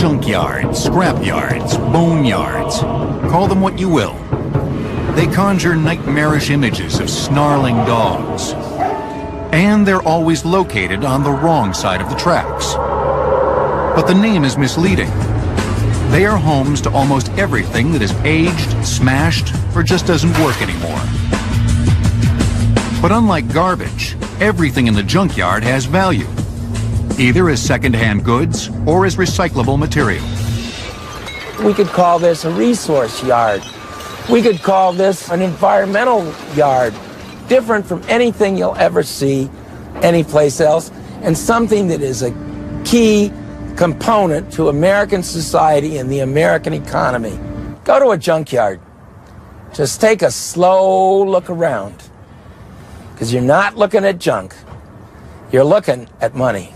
junkyards, scrapyards, boneyards. Call them what you will. They conjure nightmarish images of snarling dogs. And they're always located on the wrong side of the tracks. But the name is misleading. They are homes to almost everything that is aged, smashed, or just doesn't work anymore. But unlike garbage, everything in the junkyard has value, either as second-hand goods or as recyclable material. We could call this a resource yard. We could call this an environmental yard, different from anything you'll ever see anyplace else, and something that is a key component to American society and the American economy. Go to a junkyard. Just take a slow look around, because you're not looking at junk. You're looking at money.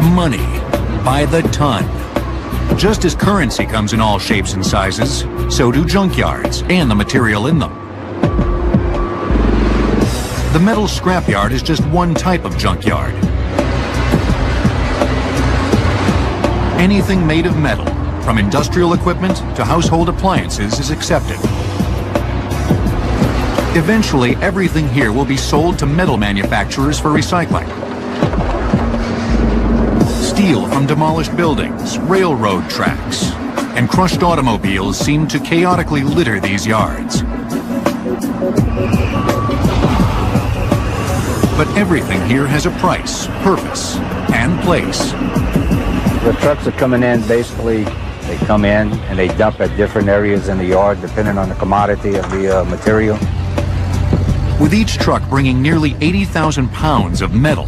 Money by the ton. Just as currency comes in all shapes and sizes, so do junkyards and the material in them. The metal scrapyard is just one type of junkyard. Anything made of metal, from industrial equipment to household appliances, is accepted. Eventually, everything here will be sold to metal manufacturers for recycling. Steel from demolished buildings, railroad tracks, and crushed automobiles seem to chaotically litter these yards. But everything here has a price, purpose, and place. The trucks are coming in, basically, they come in and they dump at different areas in the yard depending on the commodity of the material. With each truck bringing nearly 80,000 pounds of metal,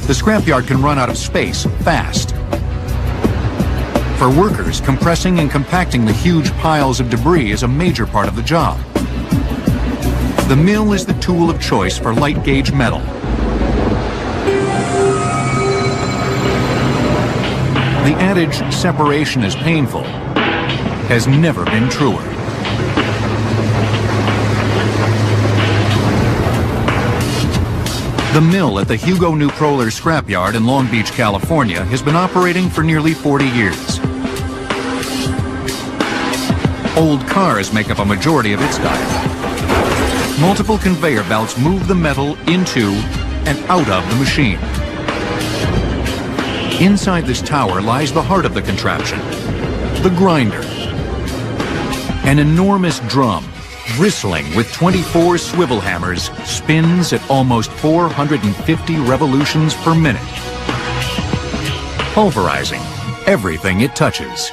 the scrapyard can run out of space fast. For workers, compressing and compacting the huge piles of debris is a major part of the job. The mill is the tool of choice for light gauge metal. The adage, separation is painful, has never been truer. The mill at the Hugo New Proler scrapyard in Long Beach, California has been operating for nearly 40 years. Old cars make up a majority of its diet. Multiple conveyor belts move the metal into and out of the machine. Inside this tower lies the heart of the contraption, the grinder. An enormous drum, bristling with 24 swivel hammers, spins at almost 450 revolutions per minute, pulverizing everything it touches.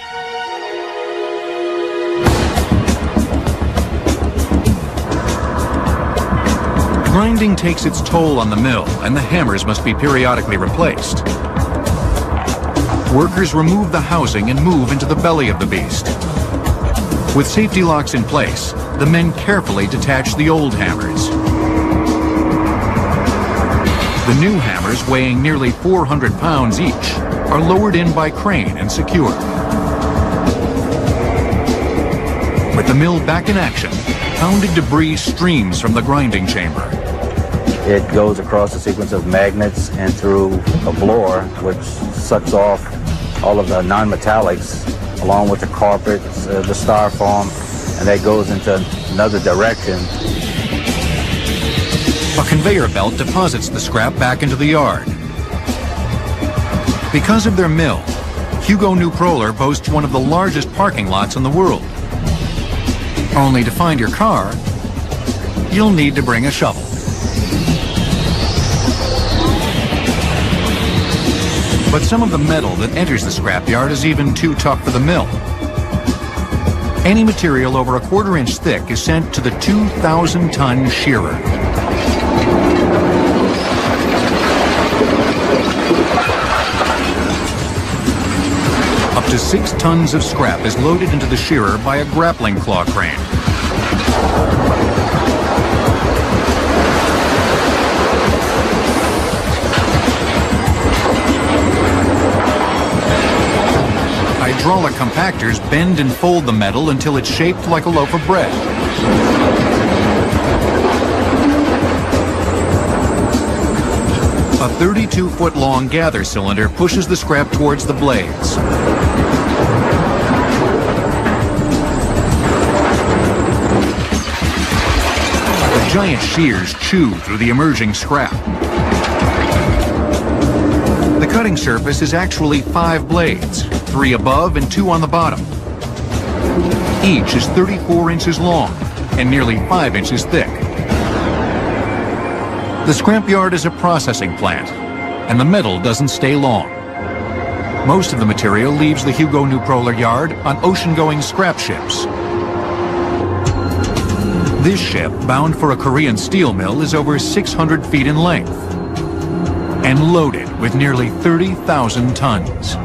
Grinding takes its toll on the mill, and the hammers must be periodically replaced. Workers remove the housing and move into the belly of the beast. With safety locks in place, the men carefully detach the old hammers. The new hammers, weighing nearly 400 pounds each, are lowered in by crane and secured. With the mill back in action, pounded debris streams from the grinding chamber. It goes across a sequence of magnets and through a blower, which sucks off all of the non-metallics, along with the carpets, the styrofoam, and that goes into another direction. A conveyor belt deposits the scrap back into the yard. Because of their mill, Hugo New Proler boasts one of the largest parking lots in the world. Only to find your car, you'll need to bring a shovel. But some of the metal that enters the scrapyard is even too tough for the mill. Any material over a quarter-inch thick is sent to the 2,000-ton shearer. Up to 6 tons of scrap is loaded into the shearer by a grappling claw crane. Hydraulic compactors bend and fold the metal until it's shaped like a loaf of bread. A A 32-foot-long gather cylinder pushes the scrap towards the blades. The giant shears chew through the emerging scrap. The cutting surface is actually 5 blades, 3 above and 2 on the bottom. Each is 34 inches long and nearly 5 inches thick. The scrapyard is a processing plant, and the metal doesn't stay long. Most of the material leaves the Hugo Neuproller yard on ocean-going scrap ships. This ship, bound for a Korean steel mill, is over 600 feet in length and loaded with nearly 30,000 tons.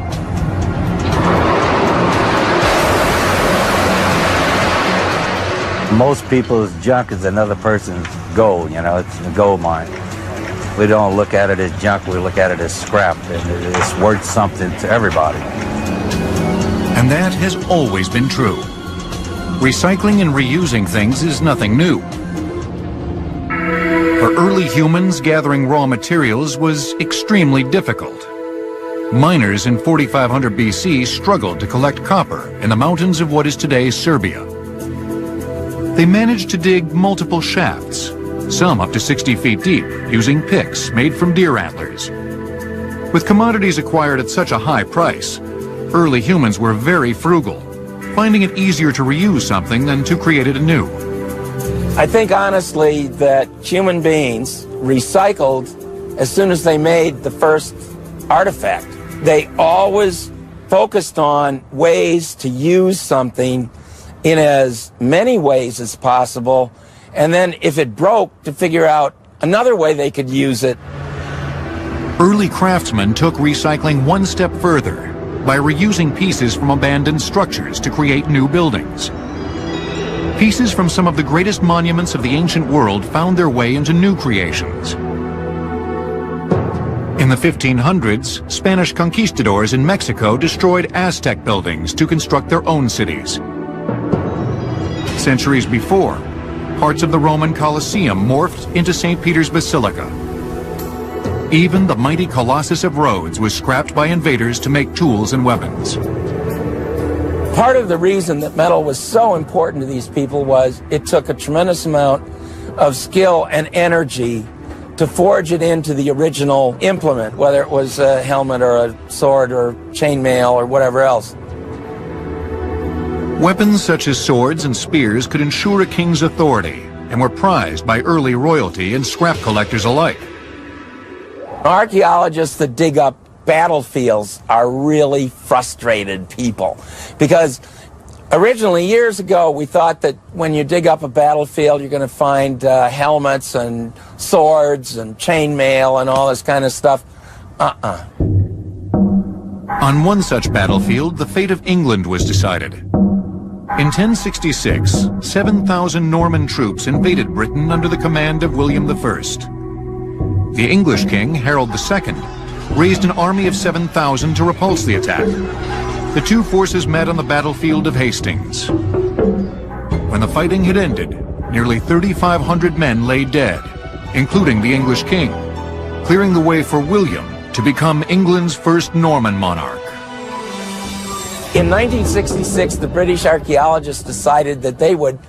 Most people's junk is another person's gold, you know, it's a gold mine. We don't look at it as junk, we look at it as scrap, and it's worth something to everybody. And that has always been true. Recycling and reusing things is nothing new. For early humans, gathering raw materials was extremely difficult. Miners in 4500 BC struggled to collect copper in the mountains of what is today Serbia. They managed to dig multiple shafts, some up to 60 feet deep, using picks made from deer antlers. With commodities acquired at such a high price, early humans were very frugal, finding it easier to reuse something than to create it anew. I think honestly that human beings recycled as soon as they made the first artifact. They always focused on ways to use something in as many ways as possible, and then if it broke, to figure out another way they could use it. Early craftsmen took recycling one step further by reusing pieces from abandoned structures to create new buildings. Pieces from some of the greatest monuments of the ancient world found their way into new creations. In the 1500s, Spanish conquistadors in Mexico destroyed Aztec buildings to construct their own cities. Centuries before, parts of the Roman Colosseum morphed into St. Peter's Basilica. Even the mighty Colossus of Rhodes was scrapped by invaders to make tools and weapons. Part of the reason that metal was so important to these people was it took a tremendous amount of skill and energy to forge it into the original implement, whether it was a helmet or a sword or chainmail or whatever else. Weapons such as swords and spears could ensure a king's authority and were prized by early royalty and scrap collectors alike. Archaeologists that dig up battlefields are really frustrated people, because originally, years ago, we thought that when you dig up a battlefield, you're going to find helmets and swords and chainmail and all this kind of stuff. On one such battlefield, the fate of England was decided. In 1066, 7,000 Norman troops invaded Britain under the command of William I. The English king, Harold II, raised an army of 7,000 to repulse the attack. The two forces met on the battlefield of Hastings. When the fighting had ended, nearly 3,500 men lay dead, including the English king, clearing the way for William to become England's first Norman monarch. In 1966, the British archaeologists decided that they would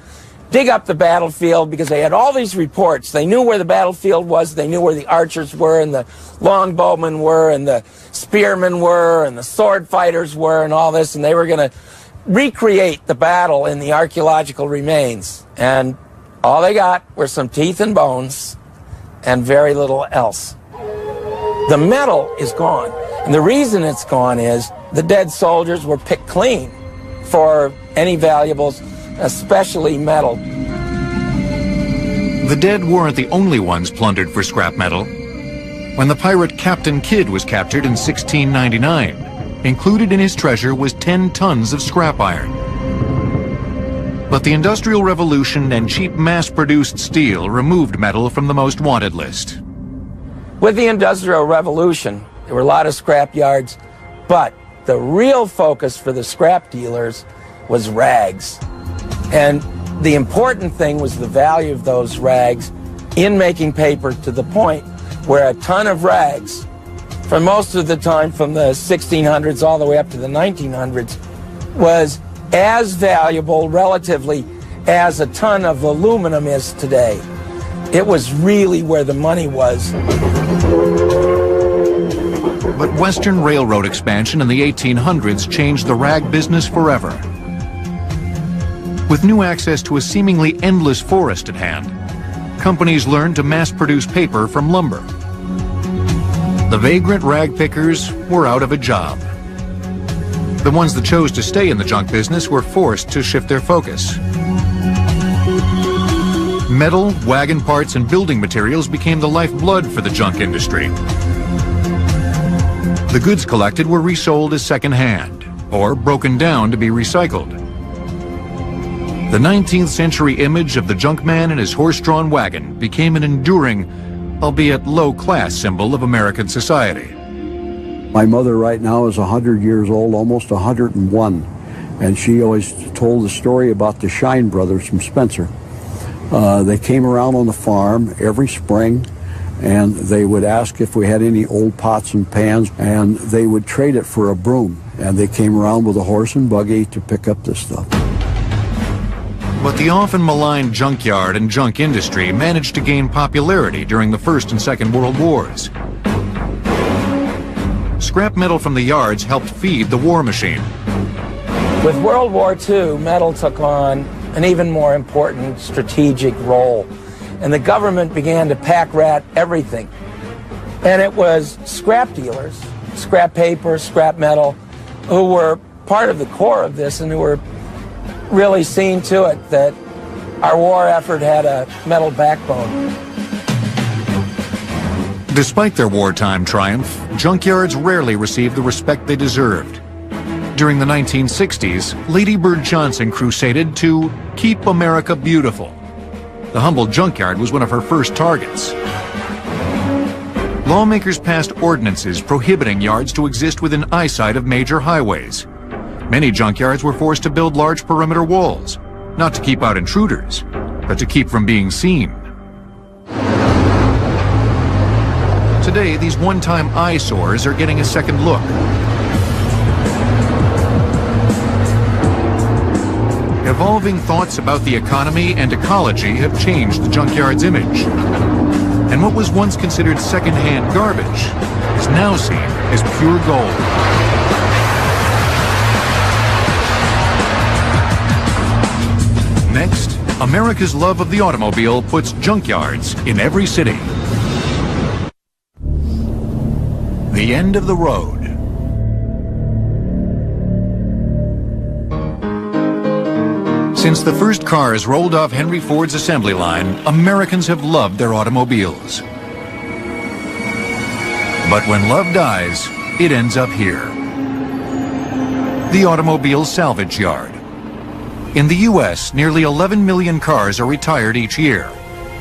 dig up the battlefield because they had all these reports. They knew where the battlefield was, they knew where the archers were, and the longbowmen were, and the spearmen were, and the sword fighters were, and all this, and they were going to recreate the battle in the archaeological remains. And all they got were some teeth and bones and very little else. The metal is gone. And the reason it's gone is the dead soldiers were picked clean for any valuables, especially metal. The dead weren't the only ones plundered for scrap metal. When the pirate Captain Kidd was captured in 1699, included in his treasure was 10 tons of scrap iron. But the Industrial Revolution and cheap mass-produced steel removed metal from the most wanted list. With the Industrial Revolution, there were a lot of scrap yards, but the real focus for the scrap dealers was rags. And the important thing was the value of those rags in making paper, to the point where a ton of rags, for most of the time from the 1600s all the way up to the 1900s, was as valuable relatively as a ton of aluminum is today. It was really where the money was. But Western Railroad expansion in the 1800s changed the rag business forever. With new access to a seemingly endless forest at hand, companies learned to mass-produce paper from lumber. The vagrant rag pickers were out of a job. The ones that chose to stay in the junk business were forced to shift their focus. Metal, wagon parts, and building materials became the lifeblood for the junk industry. The goods collected were resold as second-hand, or broken down to be recycled. The 19th century image of the junk man and his horse-drawn wagon became an enduring, albeit low-class symbol of American society. My mother right now is 100 years old, almost 101, and she always told the story about the Shine brothers from Spencer. They came around on the farm every spring, and they would ask if we had any old pots and pans, and they would trade it for a broom. And they came around with a horse and buggy to pick up this stuff. But the often maligned junkyard and junk industry managed to gain popularity during the First and Second World Wars. Scrap metal from the yards helped feed the war machine. With World War II, metal took on an even more important strategic role, and the government began to pack rat everything. And it was scrap dealers, scrap paper, scrap metal, who were part of the core of this and who were really seeing to it that our war effort had a metal backbone. Despite their wartime triumph, junkyards rarely received the respect they deserved. During the 1960s, Lady Bird Johnson crusaded to keep America beautiful. The humble junkyard was one of her first targets. Lawmakers passed ordinances prohibiting yards to exist within eyesight of major highways. Many junkyards were forced to build large perimeter walls, not to keep out intruders, but to keep from being seen. Today, these one-time eyesores are getting a second look. Evolving thoughts about the economy and ecology have changed the junkyard's image. And what was once considered second-hand garbage is now seen as pure gold. Next, America's love of the automobile puts junkyards in every city. The end of the road. Since the first cars rolled off Henry Ford's assembly line, Americans have loved their automobiles. But when love dies, it ends up here. The automobile salvage yard. In the U.S., nearly 11 million cars are retired each year,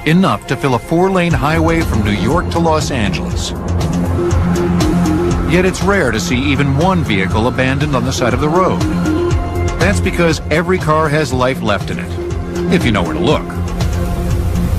enough to fill a 4-lane highway from New York to Los Angeles. Yet it's rare to see even one vehicle abandoned on the side of the road. That's because every car has life left in it, if you know where to look.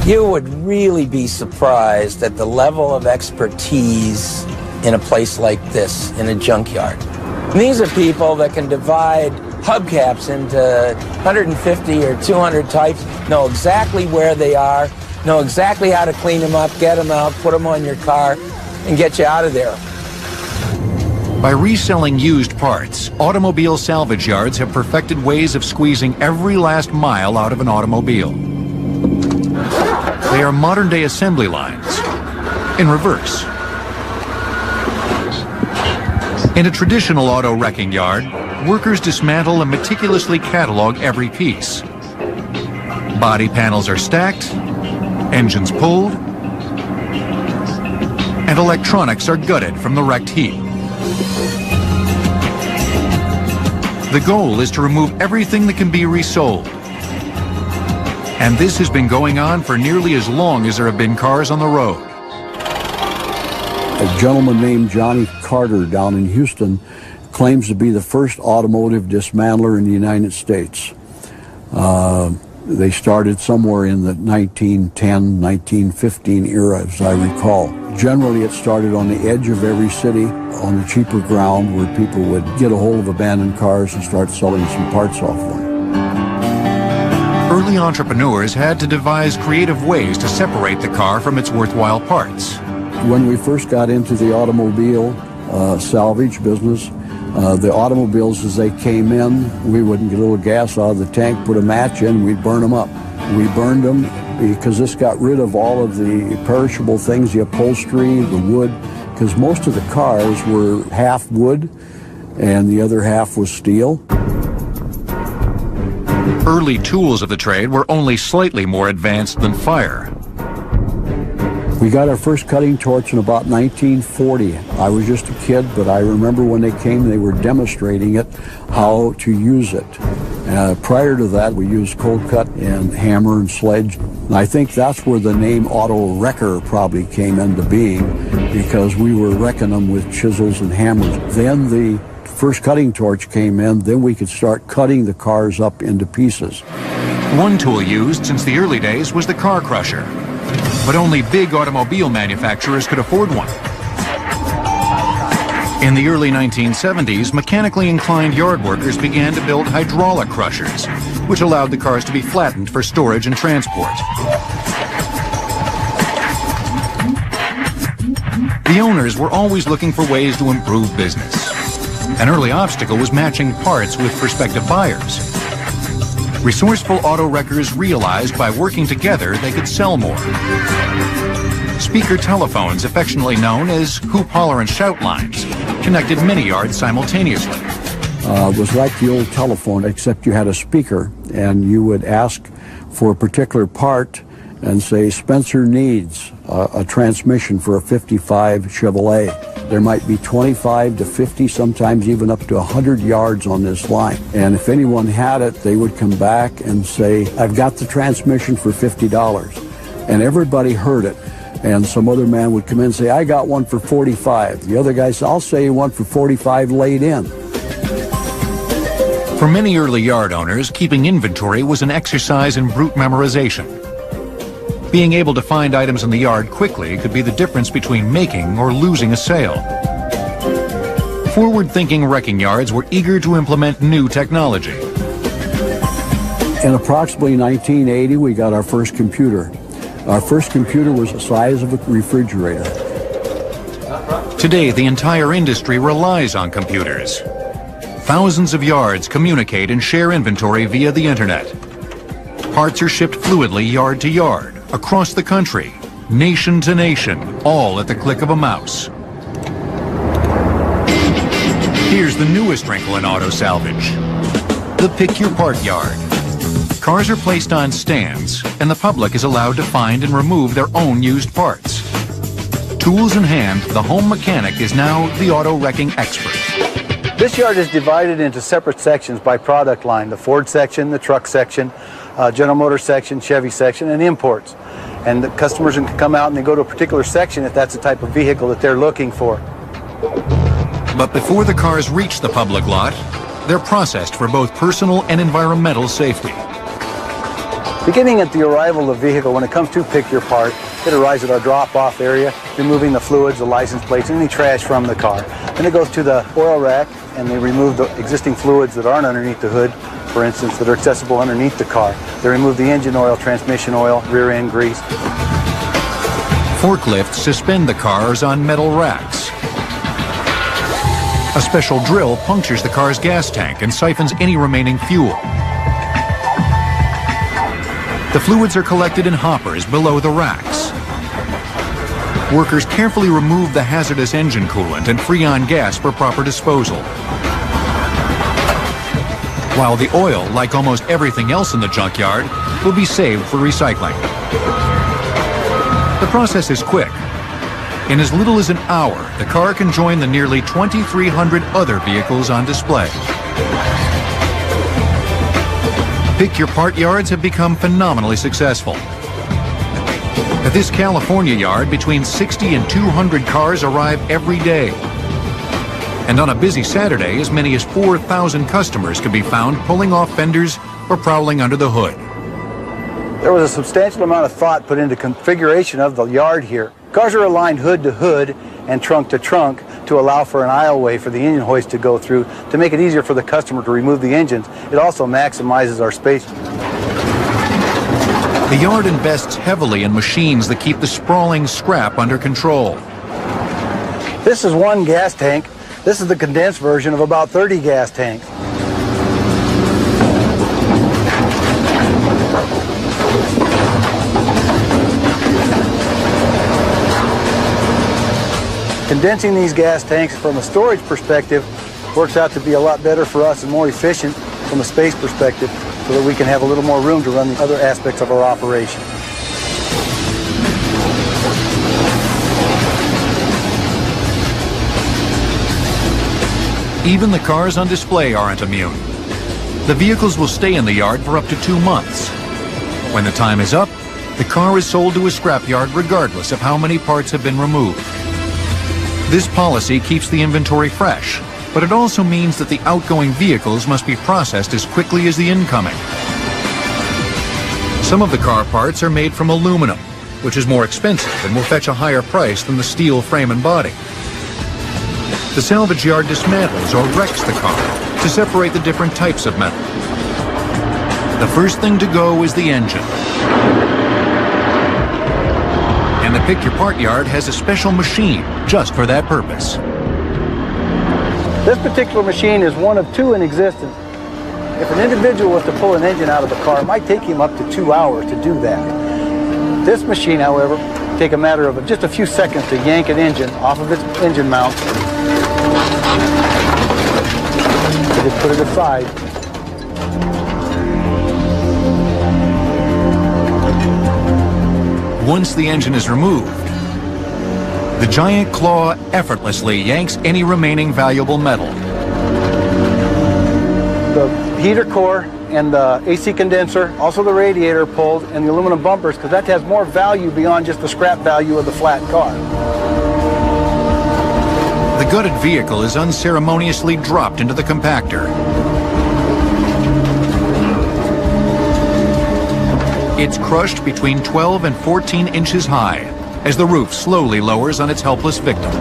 You would really be surprised at the level of expertise in a place like this, in a junkyard. And these are people that can divide hubcaps into 150 or 200 types, know exactly where they are, know exactly how to clean them up, get them out, put them on your car, and get you out of there. By reselling used parts, automobile salvage yards have perfected ways of squeezing every last mile out of an automobile. They are modern-day assembly lines, in reverse. In a traditional auto wrecking yard, workers dismantle and meticulously catalog every piece. Body panels are stacked, engines pulled, and electronics are gutted from the wrecked heap. The goal is to remove everything that can be resold. And this has been going on for nearly as long as there have been cars on the road. A gentleman named Johnny Carter down in Houston claims to be the first automotive dismantler in the United States. They started somewhere in the 1910, 1915 era, as I recall. Generally, it started on the edge of every city, on the cheaper ground where people would get a hold of abandoned cars and start selling some parts off them. Early entrepreneurs had to devise creative ways to separate the car from its worthwhile parts. When we first got into the automobile salvage business, the automobiles, as they came in, we would get a little gas out of the tank, put a match in, we'd burn them up. We burned them because this got rid of all of the perishable things, the upholstery, the wood, because most of the cars were half wood and the other half was steel. Early tools of the trade were only slightly more advanced than fire. We got our first cutting torch in about 1940. I was just a kid, but I remember when they came, they were demonstrating it, how to use it. Prior to that, we used cold cut and hammer and sledge. And I think that's where the name auto wrecker probably came into being, because we were wrecking them with chisels and hammers. Then the first cutting torch came in, then we could start cutting the cars up into pieces. One tool used since the early days was the car crusher, but only big automobile manufacturers could afford one. In the early 1970s, mechanically inclined yard workers began to build hydraulic crushers, which allowed the cars to be flattened for storage and transport. The owners were always looking for ways to improve business. An early obstacle was matching parts with prospective buyers. Resourceful auto wreckers realized by working together they could sell more. Speaker telephones, affectionately known as hoop, holler, and shout lines, connected many yards simultaneously. It was like the old telephone, except you had a speaker, and you would ask for a particular part and say, Spencer needs a transmission for a 55 Chevrolet. There might be 25 to 50, sometimes even up to 100 yards on this line. And if anyone had it, they would come back and say, I've got the transmission for $50. And everybody heard it. And some other man would come in and say, I got one for 45. The other guy said, I'll say one for 45 laid in. For many early yard owners, keeping inventory was an exercise in brute memorization. Being able to find items in the yard quickly could be the difference between making or losing a sale. Forward-thinking wrecking yards were eager to implement new technology. In approximately 1980, we got our first computer. Our first computer was the size of a refrigerator. Today, the entire industry relies on computers. Thousands of yards communicate and share inventory via the internet. Parts are shipped fluidly yard to yard, across the country, nation to nation, all at the click of a mouse. Here's the newest wrinkle in auto salvage: the Pick Your Part Yard. Cars are placed on stands, and the public is allowed to find and remove their own used parts. Tools in hand, the home mechanic is now the auto wrecking expert. This yard is divided into separate sections by product line: the Ford section, the truck section, General Motors section, Chevy section, and imports. And the customers can come out and they go to a particular section if that's the type of vehicle that they're looking for. But before the cars reach the public lot, they're processed for both personal and environmental safety. Beginning at the arrival of the vehicle, when it comes to Pick Your Part, it arrives at our drop-off area, removing the fluids, the license plates, and any trash from the car. Then it goes to the oil rack, and they remove the existing fluids that aren't underneath the hood, for instance, that are accessible underneath the car. They remove the engine oil, transmission oil, rear end grease. Forklifts suspend the cars on metal racks. A special drill punctures the car's gas tank and siphons any remaining fuel. The fluids are collected in hoppers below the racks. Workers carefully remove the hazardous engine coolant and freon gas for proper disposal. While the oil, like almost everything else in the junkyard, will be saved for recycling. The process is quick. In as little as an hour, the car can join the nearly 2,300 other vehicles on display. Pick Your Part yards have become phenomenally successful. At this California yard, between 60 and 200 cars arrive every day. And on a busy Saturday, as many as 4,000 customers can be found pulling off fenders or prowling under the hood. There was a substantial amount of thought put into configuration of the yard here. Cars are aligned hood to hood and trunk to trunk to allow for an aisleway for the engine hoist to go through to make it easier for the customer to remove the engines. It also maximizes our space. The yard invests heavily in machines that keep the sprawling scrap under control. This is one gas tank. This is the condensed version of about 30 gas tanks. Condensing these gas tanks from a storage perspective works out to be a lot better for us and more efficient from a space perspective so that we can have a little more room to run the other aspects of our operation. Even the cars on display aren't immune. The vehicles will stay in the yard for up to 2 months. When the time is up, the car is sold to a scrapyard regardless of how many parts have been removed. This policy keeps the inventory fresh, but it also means that the outgoing vehicles must be processed as quickly as the incoming. Some of the car parts are made from aluminum, which is more expensive and will fetch a higher price than the steel frame and body. The salvage yard dismantles or wrecks the car to separate the different types of metal. The first thing to go is the engine. And the Pick Your Part yard has a special machine just for that purpose. This particular machine is one of 2 in existence. If an individual was to pull an engine out of the car, it might take him up to 2 hours to do that. This machine, however, take a matter of just a few seconds to yank an engine off of its engine mount. So just put it aside. Once the engine is removed, the giant claw effortlessly yanks any remaining valuable metal. The heater core and the AC condenser, also the radiator pulled, and the aluminum bumpers, because that has more value beyond just the scrap value of the flat car. The gutted vehicle is unceremoniously dropped into the compactor. It's crushed between 12 and 14 inches high as the roof slowly lowers on its helpless victim.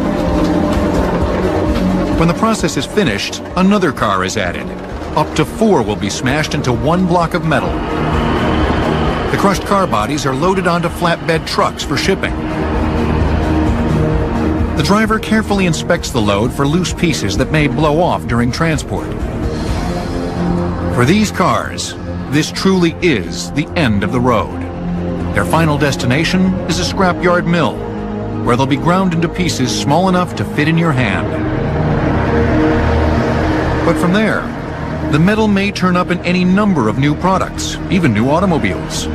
When the process is finished, another car is added. Up to 4 will be smashed into one block of metal. The crushed car bodies are loaded onto flatbed trucks for shipping. The driver carefully inspects the load for loose pieces that may blow off during transport. For these cars, this truly is the end of the road. Their final destination is a scrapyard mill, where they'll be ground into pieces small enough to fit in your hand. But from there, the metal may turn up in any number of new products, even new automobiles,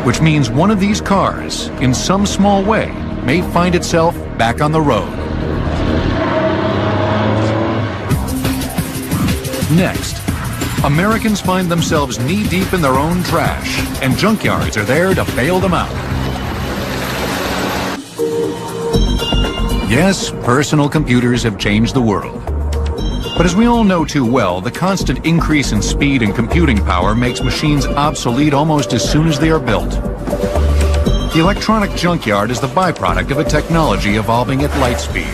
which means one of these cars, in some small way, may find itself back on the road. Next, Americans find themselves knee-deep in their own trash, and junkyards are there to bail them out. Yes, personal computers have changed the world. But as we all know too well, the constant increase in speed and computing power makes machines obsolete almost as soon as they are built. The electronic junkyard is the byproduct of a technology evolving at light speed.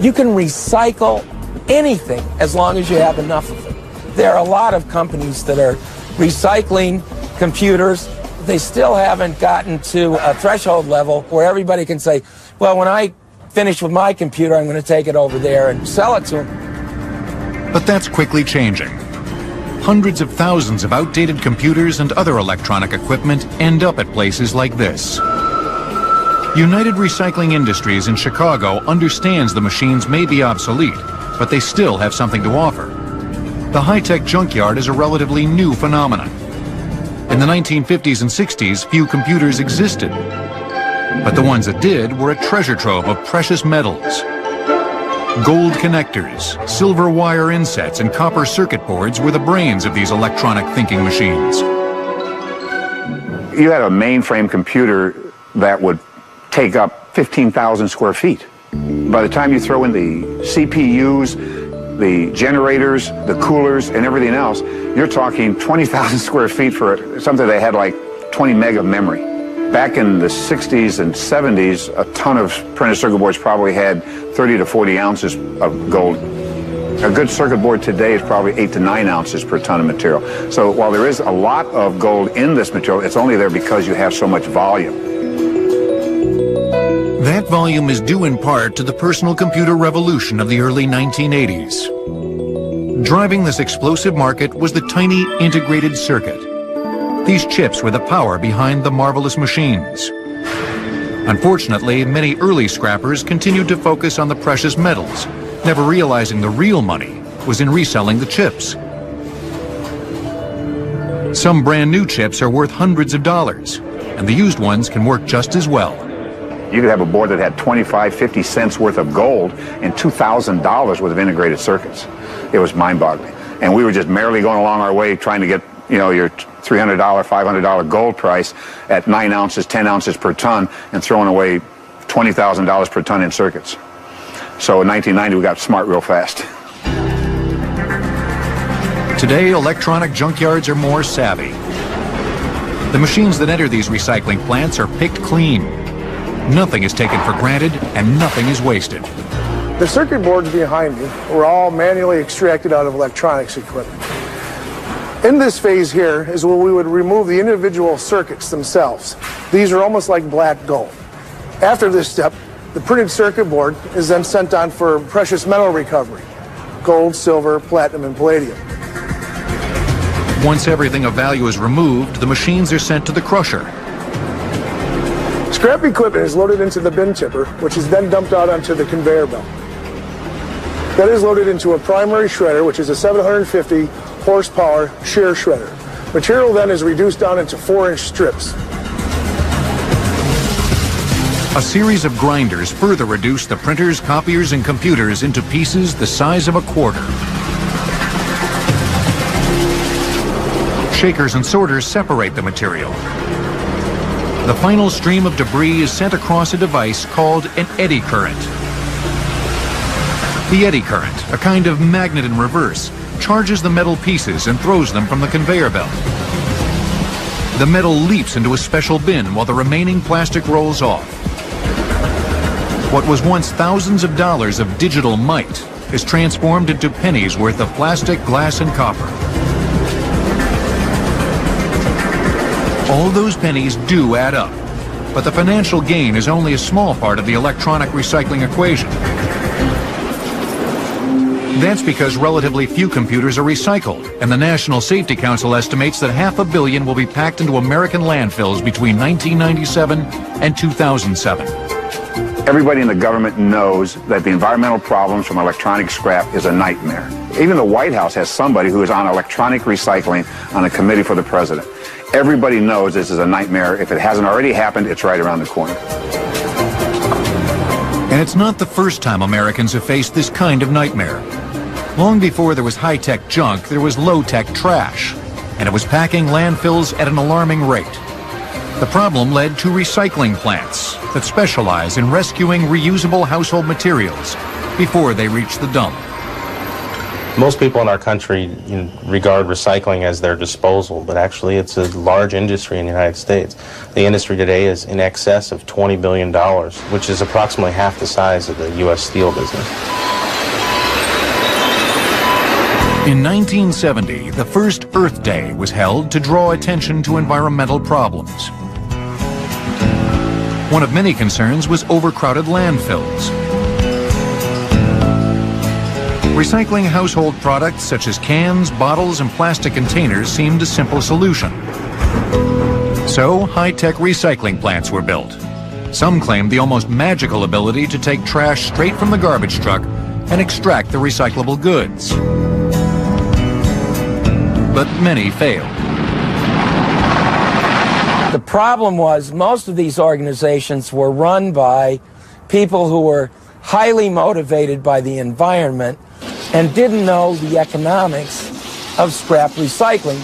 You can recycle anything as long as you have enough of it. There are a lot of companies that are recycling computers. They still haven't gotten to a threshold level where everybody can say, well, when I finish with my computer, I'm going to take it over there and sell it to them. But that's quickly changing. Hundreds of thousands of outdated computers and other electronic equipment end up at places like this. United Recycling Industries in Chicago understands the machines may be obsolete, but they still have something to offer. The high-tech junkyard is a relatively new phenomenon. In the 1950s and 60s, few computers existed. But the ones that did were a treasure trove of precious metals. Gold connectors, silver wire insets, and copper circuit boards were the brains of these electronic thinking machines. You had a mainframe computer that would take up 15,000 square feet. By the time you throw in the CPUs, the generators, the coolers, and everything else, you're talking 20,000 square feet for something that had like 20 meg of memory. Back in the 60s and 70s, a ton of printed circuit boards probably had 30 to 40 ounces of gold. A good circuit board today is probably 8 to 9 ounces per ton of material. So while there is a lot of gold in this material, it's only there because you have so much volume. That volume is due in part to the personal computer revolution of the early 1980s. Driving this explosive market was the tiny integrated circuit. These chips were the power behind the marvelous machines. Unfortunately, many early scrappers continued to focus on the precious metals, never realizing the real money was in reselling the chips. Some brand new chips are worth hundreds of dollars, and the used ones can work just as well. You could have a board that had 25, 50 cents worth of gold and $2,000 worth of integrated circuits. It was mind-boggling. And we were just merrily going along our way trying to get, you know, your $300, $500 gold price at 9 ounces, 10 ounces per ton, and throwing away $20,000 per ton in circuits. So in 1990, we got smart real fast. Today, electronic junkyards are more savvy. The machines that enter these recycling plants are picked clean. Nothing is taken for granted, and nothing is wasted. The circuit boards behind me were all manually extracted out of electronics equipment. In this phase here is where we would remove the individual circuits themselves. These are almost like black gold. After this step, the printed circuit board is then sent on for precious metal recovery: gold, silver, platinum, and palladium. Once everything of value is removed, the machines are sent to the crusher. Scrap equipment is loaded into the bin tipper, which is then dumped out onto the conveyor belt. That is loaded into a primary shredder, which is a 750 horsepower shear shredder. Material then is reduced down into 4-inch strips. A series of grinders further reduce the printers, copiers, and computers into pieces the size of a quarter. Shakers and sorters separate the material. The final stream of debris is sent across a device called an eddy current. The eddy current, a kind of magnet in reverse, charges the metal pieces and throws them from the conveyor belt. The metal leaps into a special bin while the remaining plastic rolls off. What was once thousands of dollars of digital might is transformed into pennies worth of plastic, glass, and copper. All those pennies do add up, but the financial gain is only a small part of the electronic recycling equation. That's because relatively few computers are recycled, and the National Safety Council estimates that 500 million will be packed into American landfills between 1997 and 2007. Everybody in the government knows that the environmental problems from electronic scrap is a nightmare. Even the White House has somebody who is on electronic recycling on a committee for the president. Everybody knows this is a nightmare. If it hasn't already happened, it's right around the corner. And it's not the first time Americans have faced this kind of nightmare. Long before there was high-tech junk, there was low-tech trash, and it was packing landfills at an alarming rate. The problem led to recycling plants that specialize in rescuing reusable household materials before they reach the dump. Most people in our country regard recycling as their disposal, but actually it's a large industry in the United States. The industry today is in excess of $20 billion, which is approximately half the size of the U.S. steel business. In 1970, the first Earth Day was held to draw attention to environmental problems. One of many concerns was overcrowded landfills. Recycling household products such as cans, bottles, and plastic containers seemed a simple solution. So, high-tech recycling plants were built. Some claimed the almost magical ability to take trash straight from the garbage truck and extract the recyclable goods. But many failed. The problem was most of these organizations were run by people who were highly motivated by the environment and didn't know the economics of scrap recycling.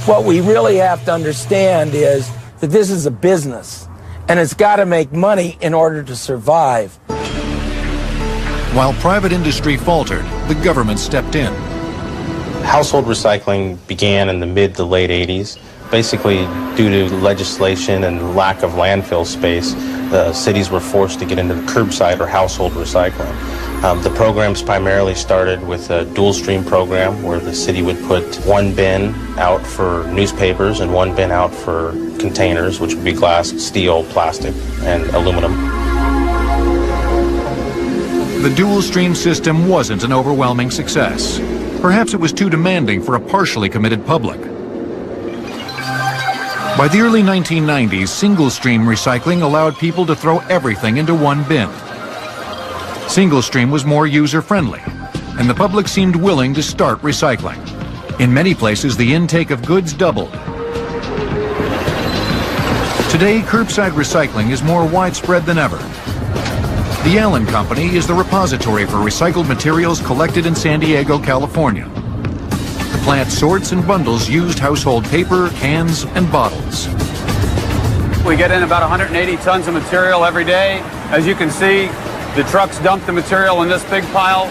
What we really have to understand is that this is a business, and it's got to make money in order to survive. While private industry faltered, the government stepped in. Household recycling began in the mid to late 80s. Basically, due to legislation and lack of landfill space, cities were forced to get into the curbside or household recycling. The programs primarily started with a dual stream program where the city would put one bin out for newspapers and one bin out for containers, which would be glass, steel, plastic, and aluminum. The dual stream system wasn't an overwhelming success. Perhaps it was too demanding for a partially committed public. By the early 1990s, single-stream recycling allowed people to throw everything into one bin. Single-stream was more user-friendly, and the public seemed willing to start recycling. In many places, the intake of goods doubled. Today, curbside recycling is more widespread than ever. The Allen Company is the repository for recycled materials collected in San Diego, California. The plant sorts and bundles used household paper, cans, and bottles. We get in about 180 tons of material every day. As you can see, the trucks dump the material in this big pile,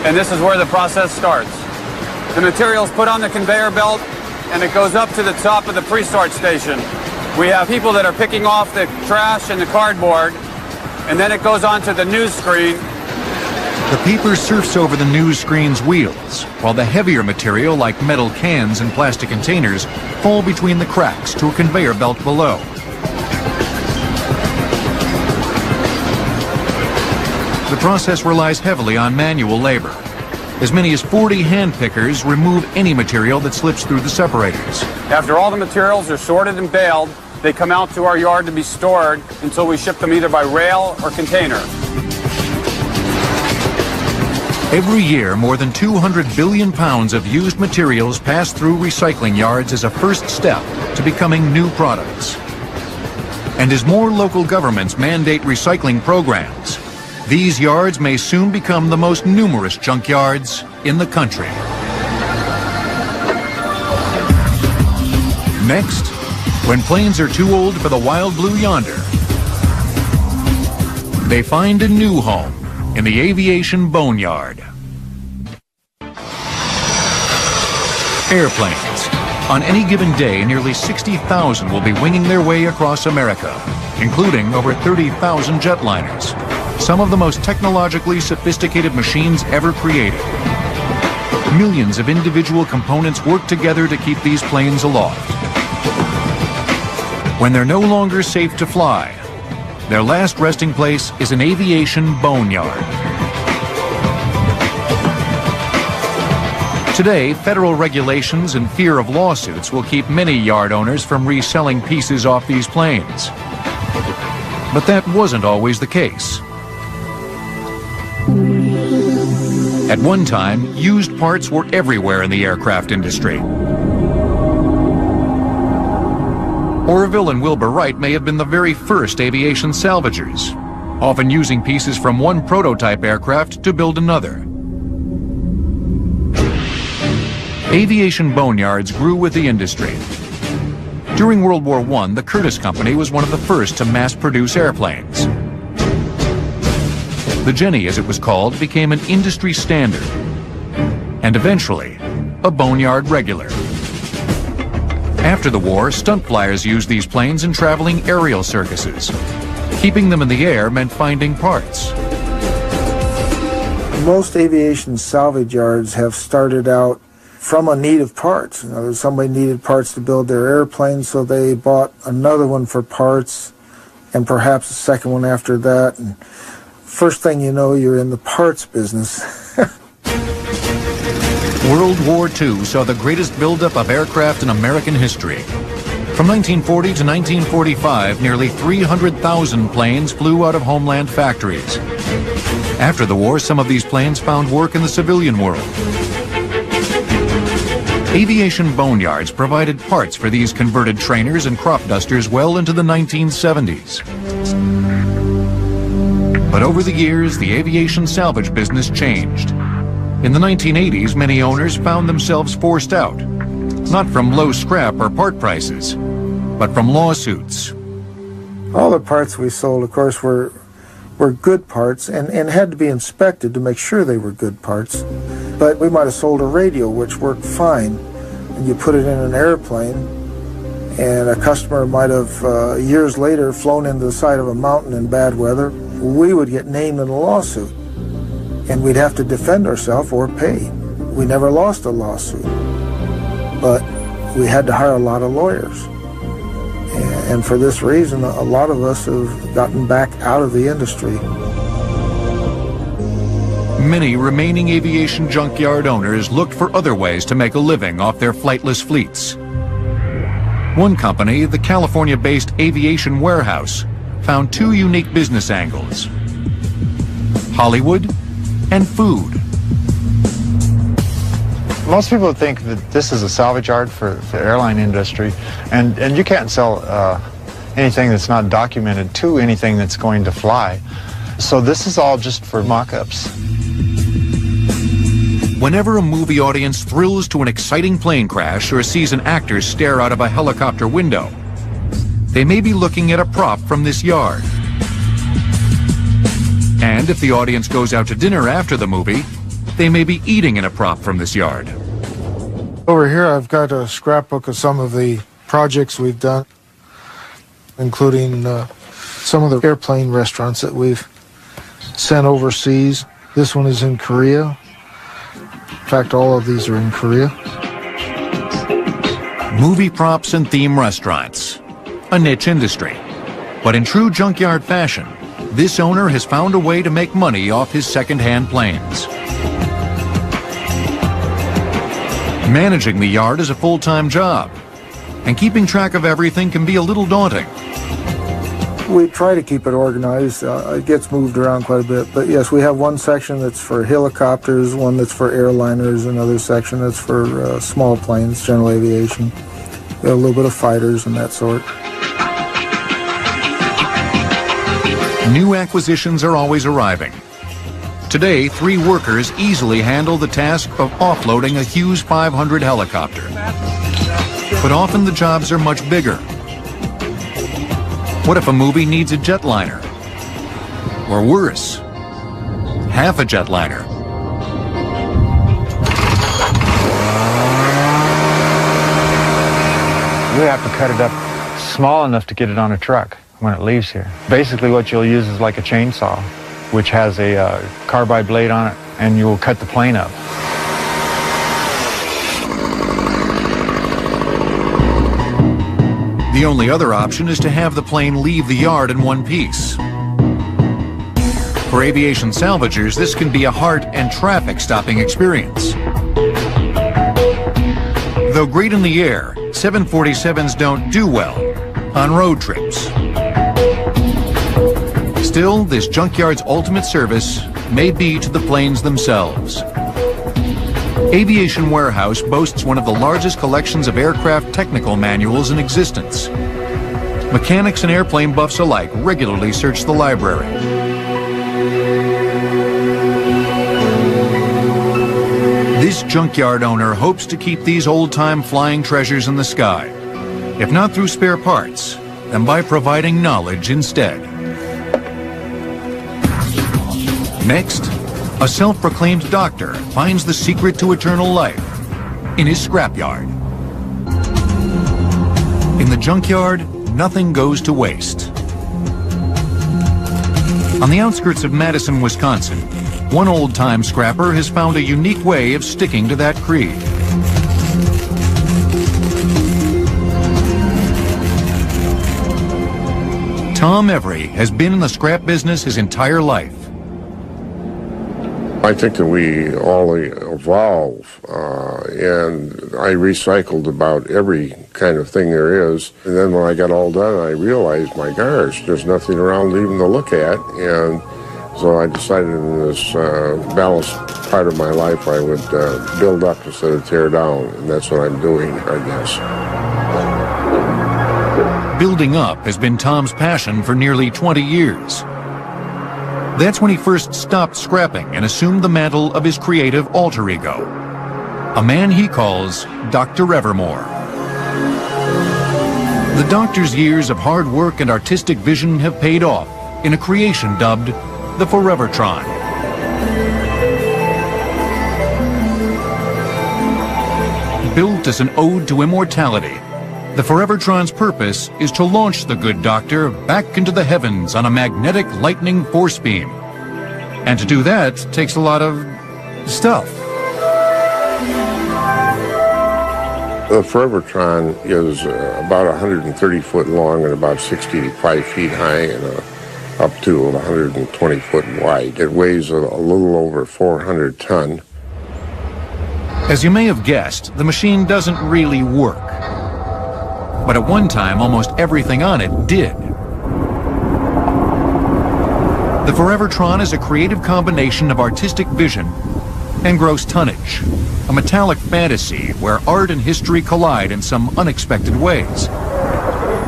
and this is where the process starts. The material is put on the conveyor belt, and it goes up to the top of the pre-sort station. We have people that are picking off the trash and the cardboard, and then it goes onto the news screen. The paper surfs over the news screen's wheels, while the heavier material like metal cans and plastic containers fall between the cracks to a conveyor belt below. The process relies heavily on manual labor. As many as 40 hand pickers remove any material that slips through the separators. After all the materials are sorted and baled, they come out to our yard to be stored until we ship them either by rail or container. Every year, more than 200 billion pounds of used materials pass through recycling yards as a first step to becoming new products. And as more local governments mandate recycling programs, these yards may soon become the most numerous junkyards in the country. Next, when planes are too old for the wild blue yonder, they find a new home in the aviation boneyard. Airplanes. On any given day, nearly 60,000 will be winging their way across America, including over 30,000 jetliners, some of the most technologically sophisticated machines ever created. Millions of individual components work together to keep these planes aloft. When they're no longer safe to fly, their last resting place is an aviation boneyard. Today, federal regulations and fear of lawsuits will keep many yard owners from reselling pieces off these planes. But that wasn't always the case. At one time, used parts were everywhere in the aircraft industry. Orville and Wilbur Wright may have been the very first aviation salvagers, often using pieces from one prototype aircraft to build another. Aviation boneyards grew with the industry. During World War I, the Curtiss Company was one of the first to mass-produce airplanes. The Jenny, as it was called, became an industry standard, and eventually, a boneyard regular. After the war, stunt flyers used these planes in traveling aerial circuses. Keeping them in the air meant finding parts. Most aviation salvage yards have started out from a need of parts. You know, somebody needed parts to build their airplane, so they bought another one for parts, and perhaps a second one after that. And first thing you know, you're in the parts business. World War II saw the greatest buildup of aircraft in American history. From 1940 to 1945, nearly 300,000 planes flew out of homeland factories. After the war, some of these planes found work in the civilian world. Aviation boneyards provided parts for these converted trainers and crop dusters well into the 1970s. But over the years, the aviation salvage business changed. In the 1980s, many owners found themselves forced out, not from low scrap or part prices, but from lawsuits. All the parts we sold, of course, were good parts and had to be inspected to make sure they were good parts. But we might have sold a radio which worked fine, and you put it in an airplane, and a customer might have years later flown into the side of a mountain in bad weather, we would get named in a lawsuit, and we'd have to defend ourselves or pay. We never lost a lawsuit, but we had to hire a lot of lawyers. And for this reason, a lot of us have gotten back out of the industry. Many remaining aviation junkyard owners looked for other ways to make a living off their flightless fleets. One company, the California-based Aviation Warehouse, found two unique business angles: Hollywood and food. Most people think that this is a salvage yard for the airline industry, and you can't sell anything that's not documented to anything that's going to fly. So this is all just for mock-ups. Whenever a movie audience thrills to an exciting plane crash or sees an actor stare out of a helicopter window, they may be looking at a prop from this yard. And if the audience goes out to dinner after the movie, they may be eating in a prop from this yard. Over here I've got a scrapbook of some of the projects we've done, including some of the airplane restaurants that we've sent overseas. This one is in Korea. In fact, all of these are in Korea. Movie props and theme restaurants, a niche industry. But in true junkyard fashion, this owner has found a way to make money off his second-hand planes. Managing the yard is a full-time job, and keeping track of everything can be a little daunting. We try to keep it organized. It gets moved around quite a bit. But yes, we have one section that's for helicopters, one that's for airliners, another section that's for small planes, general aviation. We have a little bit of fighters and that sort. New acquisitions are always arriving. Today, 3 workers easily handle the task of offloading a Hughes 500 helicopter. But often the jobs are much bigger. What if a movie needs a jetliner? Or worse, half a jetliner? You have to cut it up small enough to get it on a truck when it leaves here. Basically what you'll use is like a chainsaw, which has a carbide blade on it, and you will cut the plane up. The only other option is to have the plane leave the yard in one piece. For aviation salvagers, this can be a heart and traffic stopping experience. Though great in the air, 747s don't do well on road trips. Still, this junkyard's ultimate service may be to the planes themselves. Aviation Warehouse boasts one of the largest collections of aircraft technical manuals in existence. Mechanics and airplane buffs alike regularly search the library. This junkyard owner hopes to keep these old-time flying treasures in the sky, if not through spare parts, then by providing knowledge instead. Next, a self-proclaimed doctor finds the secret to eternal life in his scrapyard. In the junkyard, nothing goes to waste. On the outskirts of Madison, Wisconsin, one old-time scrapper has found a unique way of sticking to that creed. Tom Every has been in the scrap business his entire life. I think that we all evolve, and I recycled about every kind of thing there is. And then when I got all done, I realized, my gosh, there's nothing around even to look at. And so I decided in this balanced part of my life, I would build up instead of tear down. And that's what I'm doing, I guess. Building up has been Tom's passion for nearly 20 years. That's when he first stopped scrapping and assumed the mantle of his creative alter ego, a man he calls Dr. Evermore. The doctor's years of hard work and artistic vision have paid off in a creation dubbed the Forevertron. Built as an ode to immortality, The Forevertron's purpose is to launch the good doctor back into the heavens on a magnetic lightning force beam. And to do that takes a lot of stuff. The Forevertron is about 130 foot long and about 65 feet high and up to 120 foot wide. It weighs a little over 400 ton. As you may have guessed, the machine doesn't really work. But at one time, almost everything on it did. The Forevertron is a creative combination of artistic vision and gross tonnage, a metallic fantasy where art and history collide in some unexpected ways.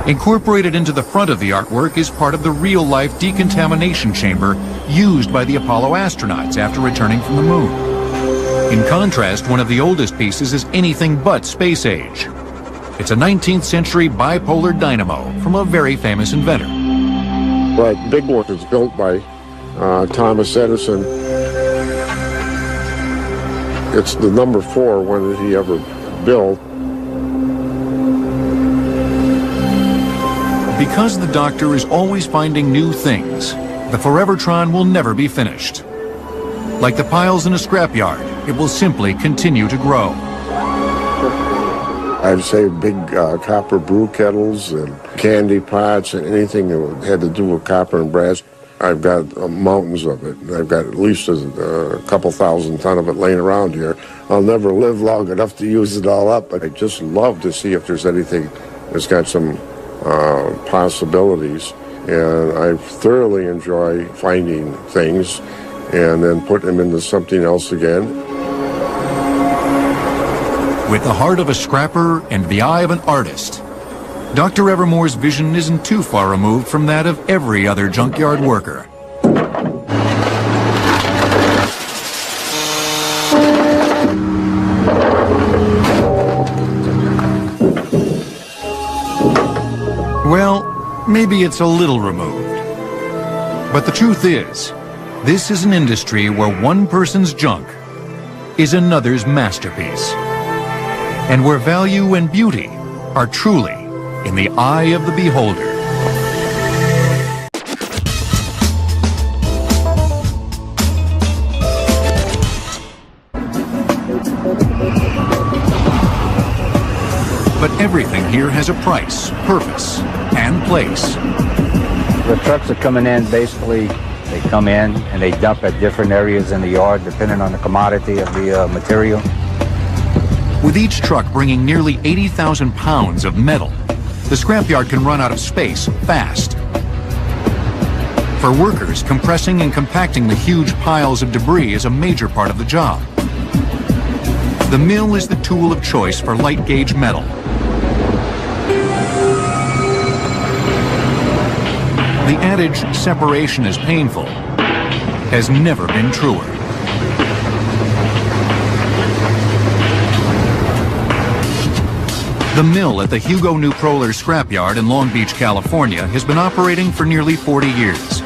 Incorporated into the front of the artwork is part of the real-life decontamination chamber used by the Apollo astronauts after returning from the moon. In contrast, one of the oldest pieces is anything but space age. It's a 19th century bipolar dynamo from a very famous inventor. That big one is built by Thomas Edison. It's the number 4 one that he ever built. Because the Doctor is always finding new things, the Forevertron will never be finished. Like the piles in a scrapyard, it will simply continue to grow. I'd say big copper brew kettles and candy pots and anything that had to do with copper and brass. I've got mountains of it. I've got at least a couple thousand ton of it laying around here. I'll never live long enough to use it all up, but I just love to see if there's anything that's got some possibilities. And I thoroughly enjoy finding things and then putting them into something else again. With the heart of a scrapper and the eye of an artist, Dr. Evermore's vision isn't too far removed from that of every other junkyard worker. Well, maybe it's a little removed. But the truth is, this is an industry where one person's junk is another's masterpiece, and where value and beauty are truly in the eye of the beholder. But everything here has a price, purpose, and place. The trucks are coming in, basically, they come in and they dump at different areas in the yard, depending on the commodity of the material. With each truck bringing nearly 80,000 pounds of metal, the scrapyard can run out of space fast. For workers, compressing and compacting the huge piles of debris is a major part of the job. The mill is the tool of choice for light gauge metal. The adage, separation is painful, has never been truer. The mill at the Hugo New Proler scrapyard in Long Beach, California has been operating for nearly 40 years.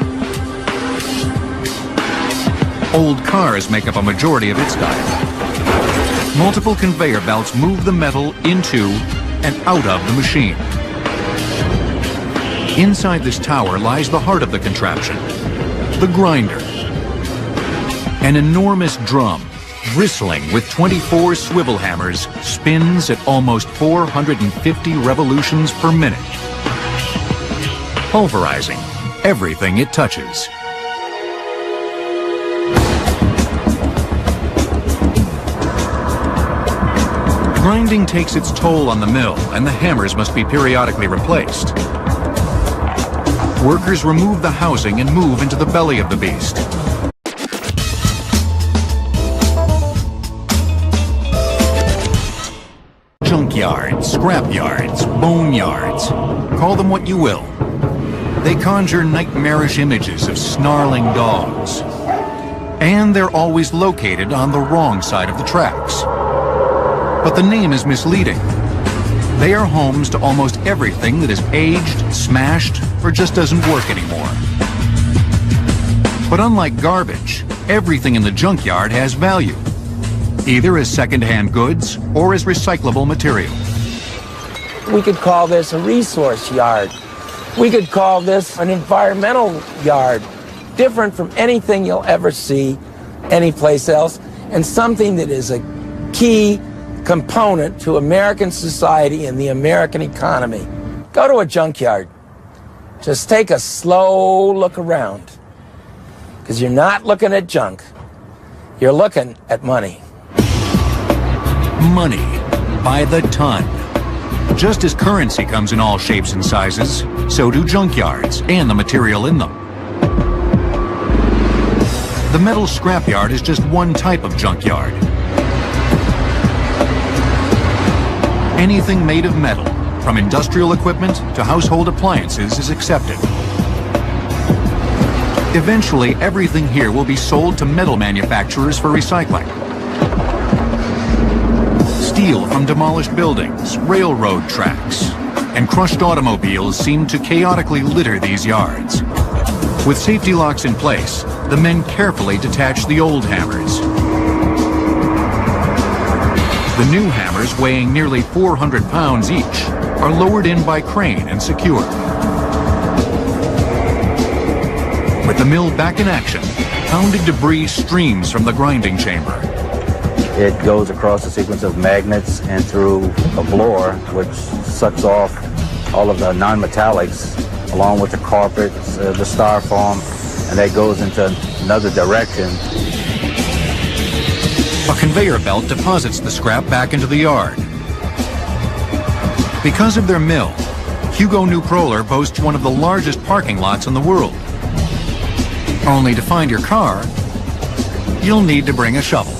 Old cars make up a majority of its diet. Multiple conveyor belts move the metal into and out of the machine. Inside this tower lies the heart of the contraption, the grinder. An enormous drum, bristling with 24 swivel hammers, spins at almost 450 revolutions per minute, pulverizing everything it touches. Grinding takes its toll on the mill, and the hammers must be periodically replaced. Workers remove the housing and move into the belly of the beast. Junkyards, scrapyards, boneyards, call them what you will. They conjure nightmarish images of snarling dogs. And they're always located on the wrong side of the tracks. But the name is misleading. They are homes to almost everything that is aged, smashed, or just doesn't work anymore. But unlike garbage, everything in the junkyard has value, either as second-hand goods or as recyclable material. We could call this a resource yard. We could call this an environmental yard, different from anything you'll ever see anyplace else, and something that is a key component to American society and the American economy. Go to a junkyard. Just take a slow look around, because you're not looking at junk. You're looking at money. Money by the ton. Just as currency comes in all shapes and sizes, so do junkyards and the material in them. The metal scrapyard is just one type of junkyard. Anything made of metal, from industrial equipment to household appliances, is accepted. Eventually, everything here will be sold to metal manufacturers for recycling. Steel from demolished buildings, railroad tracks, and crushed automobiles seem to chaotically litter these yards. With safety locks in place, the men carefully detach the old hammers. The new hammers, weighing nearly 400 pounds each, are lowered in by crane and secured. With the mill back in action, pounded debris streams from the grinding chamber. It goes across a sequence of magnets and through a blower, which sucks off all of the non-metallics, along with the carpets, the styrofoam, and that goes into another direction. A conveyor belt deposits the scrap back into the yard. Because of their mill, Hugo New Proler boasts one of the largest parking lots in the world. Only to find your car, you'll need to bring a shovel.